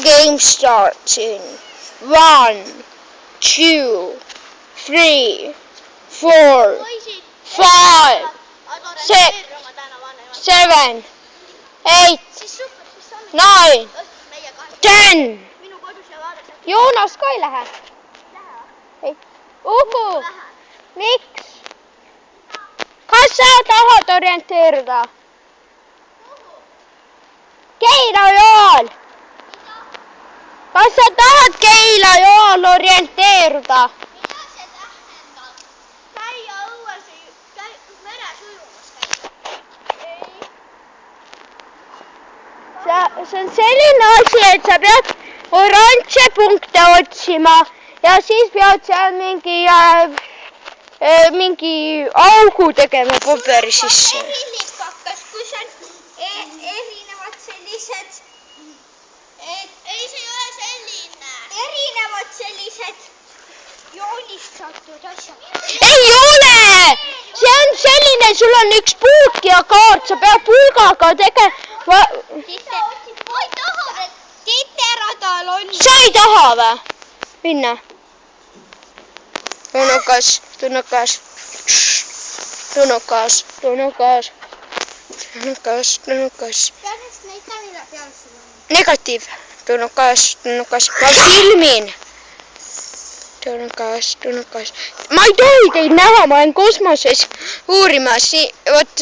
Game starts in 1, 2, 3, 4, 5, 6, 7, 8, 9, 10. Joonas ka ei lähe. Uku, miks? Kas sa tahad orienteeruda? Keila-Joal! Kas sa tahad Keila-Joal orienteeruda? Mida see tähendab? Käia õues, meres ujumas käia. See on selline asi, et sa pead oranže punkte otsima ja siis pead seal mingi augu tegema paberi sisse. Erilipakas, kus on erinevad sellised... Ei, see ei ole selline. Erinevad sellised joonistatud asjad. Ei ole! See on selline, sul on üks pulk ja kaart, sa pead pulgaga tegema... Ma ei taha, et titeradal on... Sa ei taha või? Minna. Tunnukas. Järjest näita, mille peal sul on. Negatiiv. Tunnukas. Ma filmin. Tunnukas. Ma ei tohi teid näha, ma olen kosmoses uurimas. Vot,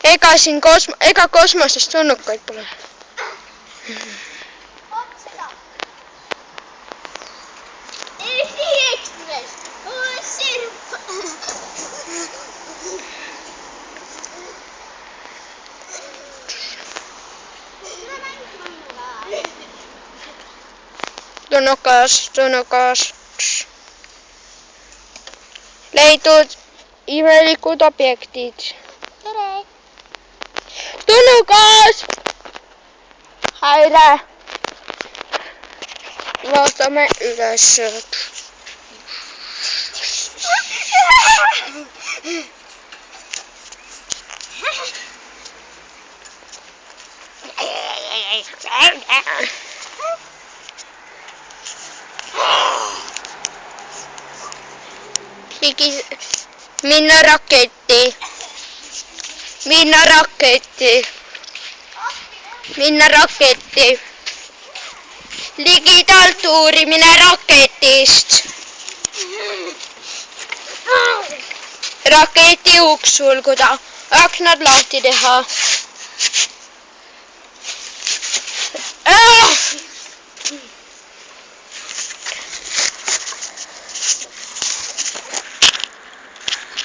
ega kosmoses tunnukaid pole. Vaat seda. Eesti Ekspress. Sirp. Tunnukas. Leidnud imelikud objektid. Tere. Tunnukas! Häire. Vaatame üles. Minna raketti. Ligidalt uurimine raketist. Raketi uks sulguda. Aknad lahti teha.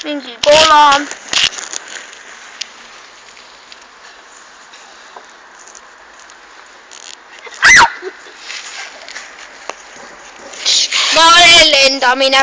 Mingi kola. Maale lendamine.